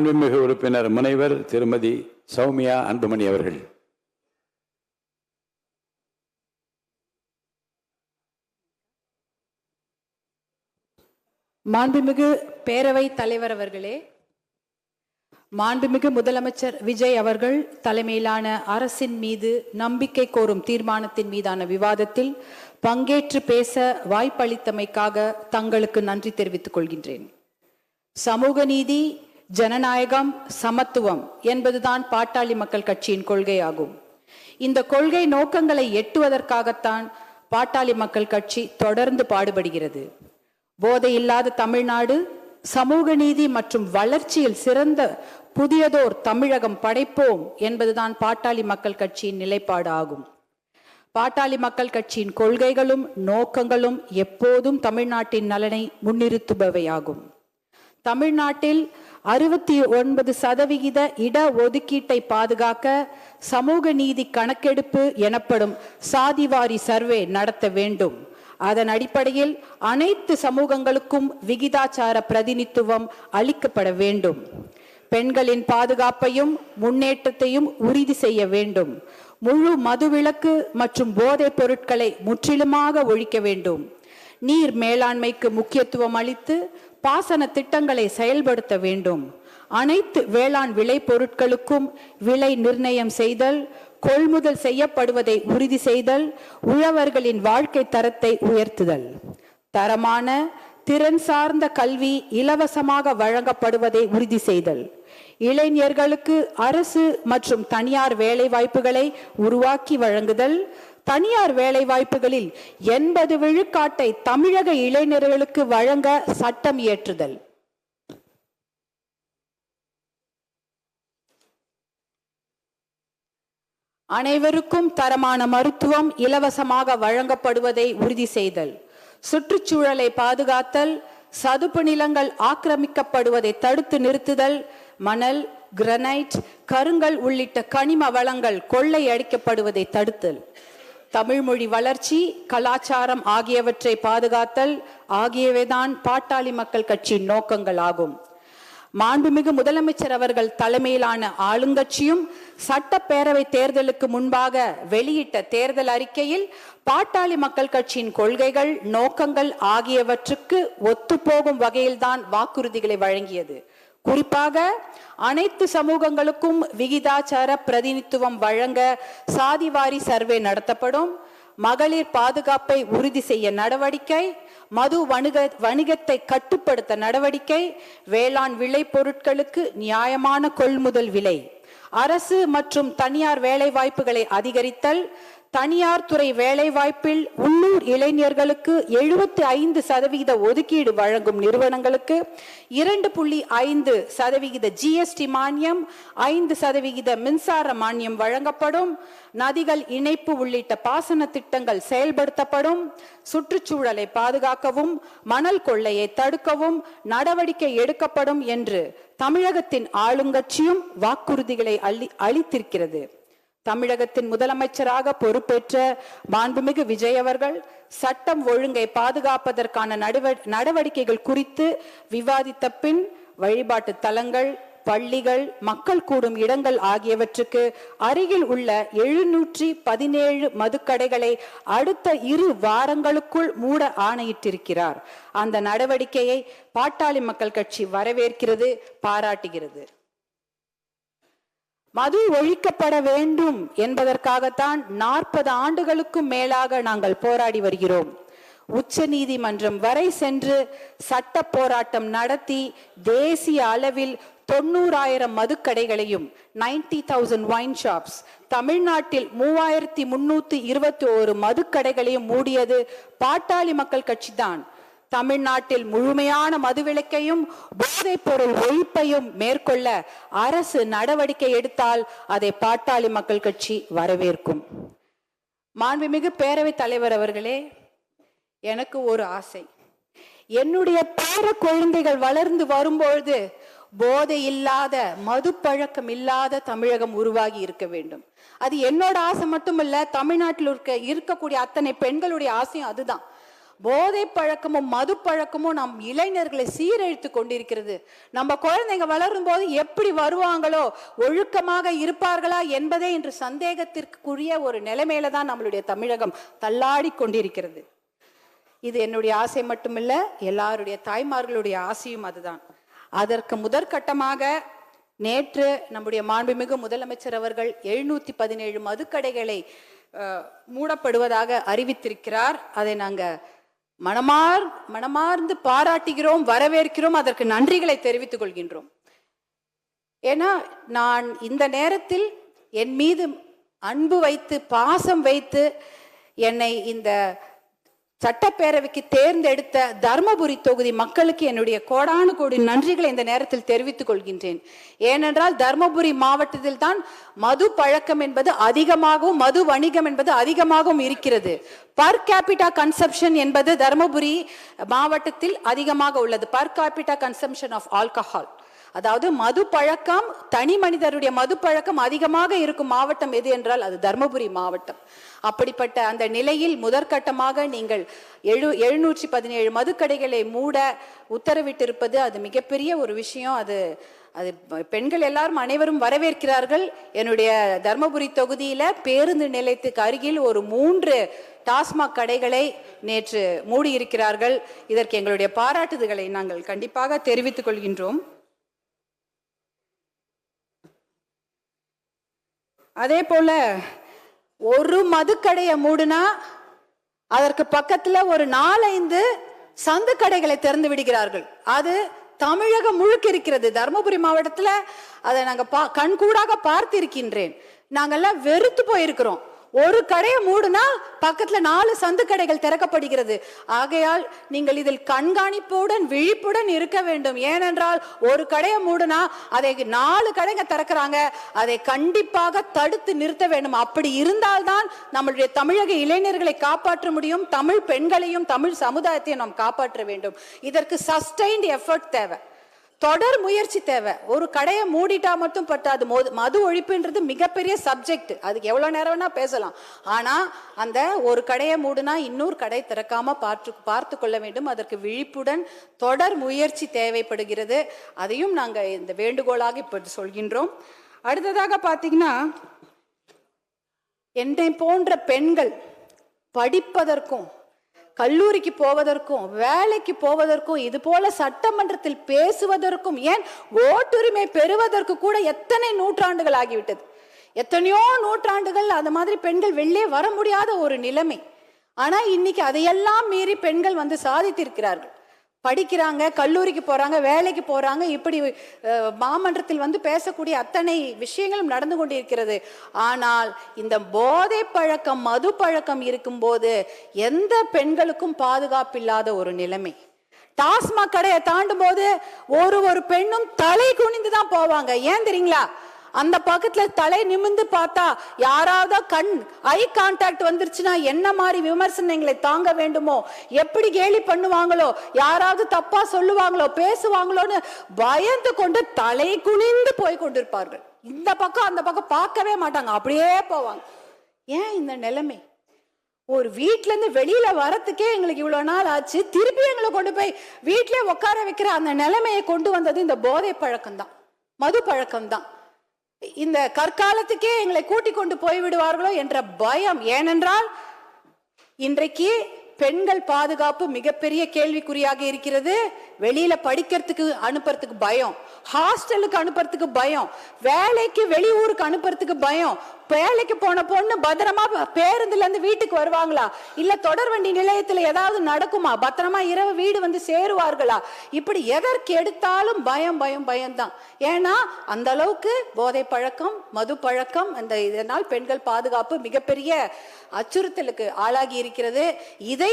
மாண்புமிகு உறுப்பினர் முனைவர் திருமதி சௌமியா அன்புமணி அவர்கள். மாண்புமிகு பேரவை தலைவர் அவர்களே, மாண்புமிகு முதலமைச்சர் விஜய் அவர்கள் தலைமையிலான அரசின் மீது நம்பிக்கை கோரும் தீர்மானத்தின் மீதான விவாதத்தில் பங்கேற்று பேச வாய்ப்பளித்தமைக்காக தங்களுக்கு நன்றி தெரிவித்துக் கொள்கின்றேன். சமூக நீதி, ஜனநாயகம், சமத்துவம் என்பதுதான் பாட்டாளி மக்கள் கட்சியின் கொள்கையாகும். இந்த கொள்கை நோக்கங்களை எட்டுவதற்காகத்தான் பாட்டாளி மக்கள் கட்சி தொடர்ந்து பாடுபடுகிறது. போதை இல்லாத தமிழ்நாடு, சமூக நீதி மற்றும் வளர்ச்சியில் சிறந்த புதியதோர் தமிழகம் படைப்போம் என்பதுதான் பாட்டாளி மக்கள் கட்சியின் நிலைப்பாடு ஆகும். பாட்டாளி மக்கள் கட்சியின் கொள்கைகளும் நோக்கங்களும் எப்போதும் தமிழ்நாட்டின் நலனை முன்னிறுத்துபவையாகும். தமிழ்நாட்டில் 69% இட ஒதுக்கீட்டை பாதுகாக்க சமூக நீதி கணக்கெடுப்பு எனப்படும் சாதிவாரி சர்வே நடத்த வேண்டும். அதன் அடிப்படையில் அனைத்து சமூகங்களுக்கும் விகிதாச்சார பிரதிநிதித்துவம் அளிக்கப்பட வேண்டும். பெண்களின் பாதுகாப்பையும் முன்னேற்றத்தையும் உறுதி செய்ய வேண்டும். முழு மதுவிலக்கு மற்றும் போதைப் பொருட்களை முற்றிலுமாக ஒழிக்க வேண்டும். நீர் மேலாண்மைக்கு முக்கியத்துவம் அளித்து பாசன திட்டங்களை செயல்படுத்த வேண்டும். அனைத்து வேளாண் விளை பொருட்களுக்கும் விலை நிர்ணயம் செய்தல், கொள்முதல் செய்யப்படுவதை உறுதி செய்தல், உழவர்களின் வாழ்க்கை தரத்தை உயர்த்துதல், தரமான திறன் சார்ந்த கல்வி இலவசமாக வழங்கப்படுவதை உறுதி செய்தல், இளைஞர்களுக்கு அரசு மற்றும் தனியார் வேலை வாய்ப்புகளை உருவாக்கி வழங்குதல், தனியார் வேலை வாய்ப்புகளில் 80 விழுக்காட்டை தமிழக இளைஞர்களுக்கு வழங்க சட்டம் இயற்றுதல், அனைவருக்கும் தரமான மருத்துவம் இலவசமாக வழங்கப்படுவதை உறுதி செய்தல், சுற்றுச்சூழலை பாதுகாத்தல், சதுப்பு நிலங்கள் ஆக்கிரமிக்கப்படுவதை தடுத்து நிறுத்துதல், மணல், கிரனைட், கருங்கல் உள்ளிட்ட கனிம வளங்கள் கொள்ளையடிக்கப்படுவதை தடுத்தல், தமிழ் மொழி வளர்ச்சி, கலாச்சாரம் ஆகியவற்றை பாதுகாத்தல் ஆகியவைதான் பாட்டாளி மக்கள் கட்சியின் நோக்கங்கள் ஆகும். மாண்புமிகு முதலமைச்சர் அவர்கள் தலைமையிலான ஆளுங்கட்சியும் சட்டப்பேரவை தேர்தலுக்கு முன்பாக வெளியிட்ட தேர்தல் அறிக்கையில் பாட்டாளி மக்கள் கட்சியின் கொள்கைகள், நோக்கங்கள் ஆகியவற்றுக்கு ஒத்துப்போகும் வகையில்தான் வாக்குறுதிகளை வழங்கியது. குறிப்பாக அனைத்து சமூகங்களுக்கும் விகிதாச்சார பிரதிநிதித்துவம் வழங்க சாதிவாரி சர்வே நடத்தப்படும், மகளிர் பாதுகாப்பை உறுதி செய்ய நடவடிக்கை, மது வணிகத்தை கட்டுப்படுத்த நடவடிக்கை, வேளாண் விளை பொருட்களுக்கு நியாயமான கொள்முதல் விலை, அரசு மற்றும் தனியார் வேலை வாய்ப்புகளை அதிகரித்தல், தனியார் துறை வேலை வாய்ப்பில் உள்ளூர் இளைஞர்களுக்கு 75% ஒதுக்கீடு வழங்கும் நிறுவனங்களுக்கு 2.5% GST மானியம், 5% மின்சார மானியம் வழங்கப்படும், நதிகள் இணைப்பு உள்ளிட்ட பாசன திட்டங்கள் செயல்படுத்தப்படும், சுற்றுச்சூழலை பாதுகாக்கவும் மணல் கொள்ளையை தடுக்கவும் நடவடிக்கை எடுக்கப்படும் என்று தமிழகத்தின் ஆளுங்கட்சியும் வாக்குறுதிகளை அளித்திருக்கிறது. தமிழகத்தின் முதலமைச்சராக பொறுப்பேற்ற மாண்புமிகு விஜய் அவர்கள் சட்டம் ஒழுங்கை பாதுகாப்பதற்கான நடவடிக்கைகள் குறித்து விவாதித்த பின் வழிபாட்டு தலங்கள், பள்ளிகள், மக்கள் கூடும் இடங்கள் ஆகியவற்றுக்கு அருகில் உள்ள 717 மதுக்கடைகளை அடுத்த 2 வாரங்களுக்குள் மூட ஆணையிட்டிருக்கிறார். அந்த நடவடிக்கையை பாட்டாளி மக்கள் கட்சி வரவேற்கிறது, பாராட்டுகிறது. மது ஒழிக்கப்பட வேண்டும் என்பதற்காகத்தான் 40 ஆண்டுகளுக்கும் மேலாக நாங்கள் போராடி வருகிறோம். உச்ச நீதிமன்றம் வரை சென்று சட்ட போராட்டம் நடத்தி தேசிய அளவில் 90,000 மதுக்கடைகளையும் 90,000 வைன் ஷாப்ஸ், தமிழ்நாட்டில் 3,321 மதுக்கடைகளையும் மூடியது பாட்டாளி மக்கள் கட்சி தான். தமிழ்நாட்டில் முழுமையான மதுவிலக்கையும் போதைப் பொருள் ஒழிப்பையும் மேற்கொள்ள அரசு நடவடிக்கை எடுத்தால் அதை பாட்டாளி மக்கள் கட்சி வரவேற்கும். மாண்புமிகு பேரவை தலைவர் அவர்களே, எனக்கு ஒரு ஆசை. என்னுடைய பேர குழந்தைகள் வளர்ந்து வரும்பொழுது போதை இல்லாத, மது பழக்கம் இல்லாத தமிழகம் உருவாகி இருக்க வேண்டும். அது என்னோட ஆசை மட்டுமல்ல, தமிழ்நாட்டில் இருக்கக்கூடிய அத்தனை பெண்களுடைய ஆசையும் அதுதான். போதை பழக்கமும் மது பழக்கமும் நம் இளைஞர்களை சீரழித்து கொண்டிருக்கிறது. நம்ம குழந்தைங்க வளரும் போது எப்படி வருவாங்களோ, ஒழுக்கமாக இருப்பார்களா என்பதே இன்று சந்தேகத்திற்குரிய ஒரு நிலைமையில தான் நம்மளுடைய தமிழகம் தள்ளாடி கொண்டிருக்கிறது. இது என்னுடைய ஆசை மட்டுமில்ல, எல்லாருடைய தாய்மார்களுடைய ஆசையும் அதுதான். அதற்கு முதற்கட்டமாக நேற்று நம்முடைய மாண்புமிகு முதலமைச்சர் அவர்கள் 717 மதுக்கடைகளை மூடப்படுவதாக அறிவித்திருக்கிறார். அதை நாங்க மனமார்ந்து பாராட்டுகிறோம், வரவேற்கிறோம், அதற்கு நன்றிகளை தெரிவித்துக் கொள்கின்றோம். ஏன்னா நான் இந்த நேரத்தில் என் மீது அன்பு வைத்து பாசம் வைத்து என்னை இந்த சட்டப்பேரவைக்கு தேர்ந்தெடுத்த தர்மபுரி தொகுதி மக்களுக்கு என்னுடைய கோடானு கோடி நன்றிகளை இந்த நேரத்தில் தெரிவித்துக் கொள்கின்றேன். ஏனென்றால் தர்மபுரி மாவட்டத்தில் தான் மது பழக்கம் என்பது அதிகமாகவும் மது வணிகம் என்பது அதிகமாகவும் இருக்கிறது. பர் கேபிட்டா கன்சம்ஷன் என்பது தர்மபுரி மாவட்டத்தில் அதிகமாக உள்ளது. Per capita consumption of alcohol, அதாவது மது பழக்கம், தனி மனிதருடைய மது பழக்கம் அதிகமாக இருக்கும் மாவட்டம் எது என்றால் அது தர்மபுரி மாவட்டம். அப்படிப்பட்ட அந்த நிலையில் முதற்கட்டமாக நீங்கள் 717 மதுக்கடைகளை மூட உத்தரவிட்டிருப்பது அது மிகப்பெரிய ஒரு விஷயம். அது பெண்கள் எல்லாரும் அனைவரும் வரவேற்கிறார்கள். என்னுடைய தர்மபுரி தொகுதியில பேருந்து நிலையத்துக்கு அருகில் ஒரு 3 டாஸ்மாக் கடைகளை நேற்று மூடியிருக்கிறார்கள். இதற்கு எங்களுடைய பாராட்டுதல்களை நாங்கள் கண்டிப்பாக தெரிவித்துக் கொள்கின்றோம். அதே போல ஒரு மதுக்கடையை மூடுனா அதற்கு பக்கத்துல ஒரு 4-5 சந்து கடைகளை திறந்து விடுகிறார்கள். அது தமிழகம் முழுக்க இருக்கிறது. தர்மபுரி மாவட்டத்துல அதை நாங்க கண்கூடாக பார்த்திருக்கின்றேன். நாங்கெல்லாம் வெறுத்து போயிருக்கிறோம். ஒரு கடையை மூடுனா பக்கத்துல 4 சந்து கடைகள் திறக்கப்படுகிறது. ஆகையால் நீங்கள் இதில் கண்காணிப்புடன் விழிப்புடன் இருக்க வேண்டும். ஏனென்றால் ஒரு கடையை மூடுனா அதை 4 கடைங்க திறக்கிறாங்க. அதை கண்டிப்பாக தடுத்து நிறுத்த வேண்டும். அப்படி இருந்தால்தான் நம்மளுடைய தமிழக இளைஞர்களை காப்பாற்ற முடியும். தமிழ் பெண்களையும் தமிழ் சமுதாயத்தையும் நாம் காப்பாற்ற வேண்டும். இதற்கு சஸ்டைன்ட் எஃபர்ட் தேவை, தொடர் முயற்சி தேவை. ஒரு கடையை மூடிட்டா மட்டும் பட்டாது. மது ஒழிப்புன்றது மிகப்பெரிய சப்ஜெக்ட், அதுக்கு எவ்வளவு நேரம் வேணா பேசலாம். ஆனா அந்த ஒரு கடையை மூடுனா இன்னொரு கடை திறக்காம பார்த்து கொள்ள வேண்டும். அதற்கு விழிப்புடன் தொடர் முயற்சி தேவைப்படுகிறது. அதையும் நாங்க இந்த வேண்டுகோளாக இப்ப சொல்கின்றோம். அடுத்ததாக பாத்தீங்கன்னா, என்னை போன்ற பெண்கள் படிப்பதற்கும் கல்லூரிக்கு போவதற்கும் வேலைக்கு போவதற்கும் இது போல சட்டமன்றத்தில் பேசுவதற்கும் ஏன் ஓட்டுரிமை பெறுவதற்கு கூட எத்தனை நூற்றாண்டுகள் ஆகிவிட்டது. எத்தனையோ நூற்றாண்டுகள் அந்த மாதிரி பெண்கள் வெளியே வர முடியாத ஒரு நிலைமை. ஆனா இன்னைக்கு அதையெல்லாம் மீறி பெண்கள் வந்து சாதித்திருக்கிறார்கள். படிக்கிறாங்க, கல்லூரிக்கு போறாங்க, வேலைக்கு போறாங்க. இப்படி மாமன்றத்தில் வந்து பேசக்கூடிய அத்தனை விஷயங்களும் நடந்து கொண்டிருக்கிறது. ஆனால் இந்த போதை பழக்கம் மது பழக்கம் இருக்கும்போது எந்த பெண்களுக்கும் பாதுகாப்பில்லாத ஒரு நிலைமை. டாஸ்மாக் கடையை தாண்டும் போது ஒரு பெண்ணும் தலை குனிந்து தான் போவாங்க. ஏன் தெரியுங்களா? அந்த பக்கத்துல தலை நிமிந்து பார்த்தா யாராவது ஐ கான்டாக்ட் வந்துருச்சுன்னா என்ன மாதிரி விமர்சனங்களை தாங்க வேண்டுமோ, எப்படி கேலி பண்ணுவாங்களோ, யாராவது தப்பா சொல்லுவாங்களோ பேசுவாங்களோன்னு பயந்து கொண்டு தலை குனிந்து போய் கொண்டிருப்பார்கள். இந்த பக்கம் அந்த பக்கம் பார்க்கவே மாட்டாங்க, அப்படியே போவாங்க. ஏன் இந்த நிலைமை? ஒரு வீட்டுல இருந்து வெளியில வரத்துக்கே எங்களுக்கு இவ்வளவு நாள் ஆச்சு. திருப்பி எங்களை கொண்டு போய் வீட்டிலே உட்கார வைக்கிற அந்த நிலைமையை கொண்டு வந்தது இந்த போதை பழக்கம் தான், மது பழக்கம் தான். இந்த கற்காலத்துக்கே எங்களை கூட்டிக் கொண்டு போய்விடுவார்களோ என்ற பயம். ஏனென்றால் இன்றைக்கு பெண்கள் பாதுகாப்பு மிகப்பெரிய கேள்விக்குறியாக இருக்கிறது. வெளியில படிக்கிறதுக்கு அனுப்புறதுக்கு பயம், ஹாஸ்டலுக்கு அனுப்புறதுக்கு பயம், வேலைக்கு வெளியூருக்கு அனுப்புறதுக்கு பயம். வேலைக்கு போன பொண்ணு பத்திரமா பேருந்துல இருந்து வீட்டுக்கு வருவாங்களா, இல்ல தொடர்வண்டி நிலையத்துல ஏதாவது நடக்குமா, பத்திரமா இரவு வீடு வந்து சேருவார்களா, இப்படி எதற்கு எடுத்தாலும் பயம் பயம் பயம்தான். ஏன்னா அந்த அளவுக்கு போதை பழக்கம் மது பழக்கம் அந்த இதனால் பெண்கள் பாதுகாப்பு மிகப்பெரிய அச்சுறுத்தலுக்கு ஆளாகி இருக்கிறது. இதை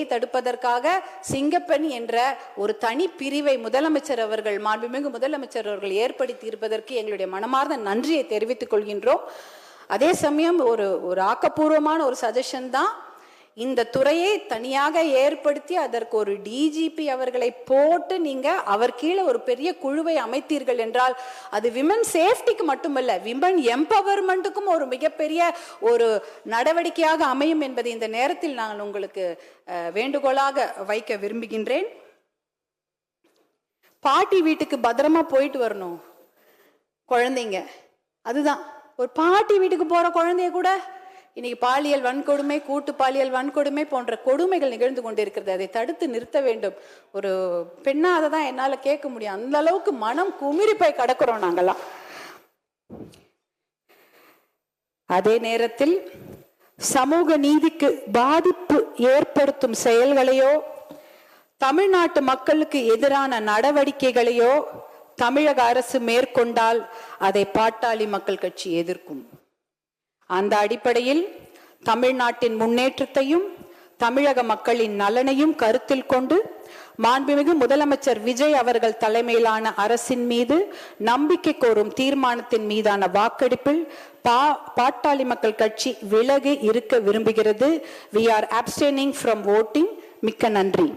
தடுப்பதற்காக சிங்கப்பெண் என்ற ஒரு தனி பிரிவை முதலமைச்சர் அவர்கள், மாண்புமிகு முதலமைச்சர் அவர்கள் ஏற்படுத்தி இருப்பதற்கு எங்களுடைய மனமார்ந்த நன்றியை தெரிவித்துக் கொள்கின்றோம். அதே சமயம் ஒரு ஆக்கப்பூர்வமான ஒரு சஜஷன் தான். இந்த துறையை தனியாக ஏற்படுத்தி அதற்கு ஒரு டிஜிபி அவர்களை போட்டு நீங்க அவர் கீழே ஒரு பெரிய குழுவை அமைத்தீர்கள் என்றால் அது விமன் சேஃப்டிக்கு மட்டுமல்ல, விமன் எம்பவர்மெண்ட்டுக்கும் ஒரு மிகப்பெரிய ஒரு நடவடிக்கையாக அமையும் என்பதை இந்த நேரத்தில் நான் உங்களுக்கு வேண்டுகோளாக வைக்க விரும்புகின்றேன். பாட்டி வீட்டுக்கு பத்திரமா போயிட்டு வரணும் குழந்தைங்க, அதுதான். ஒரு பாட்டி வீட்டுக்கு போற குழந்தைய கூட இன்னைக்கு பாலியல் வன்கொடுமை, கூட்டு பாலியல் வன்கொடுமை போன்ற கொடுமைகள் நிகழ்ந்து கொண்டிருக்கிறது. அதை தடுத்து நிறுத்த வேண்டும். ஒரு பெண்ணா அதை தான் என்னால கேட்க முடியும். அந்த அளவுக்கு மனம் குமிறி போய் கிடக்கிறோம் நாங்கெல்லாம். அதே நேரத்தில் சமூக நீதிக்கு பாதிப்பு ஏற்படுத்தும் செயல்களையோ தமிழ்நாட்டு மக்களுக்கு எதிரான நடவடிக்கைகளையோ தமிழக அரசு மேற்கொண்டால் அதை பாட்டாளி மக்கள் கட்சி எதிர்க்கும். அந்த அடிப்படையில் தமிழ்நாட்டின் முன்னேற்றத்தையும் தமிழக மக்களின் நலனையும் கருத்தில் கொண்டு மாண்புமிகு முதலமைச்சர் விஜய் அவர்கள் தலைமையிலான அரசின் மீது நம்பிக்கை கோரும் தீர்மானத்தின் மீதான வாக்கெடுப்பில் பாட்டாளி மக்கள் கட்சி விலகி இருக்க விரும்புகிறது. We are abstaining from voting. மிக்க நன்றி.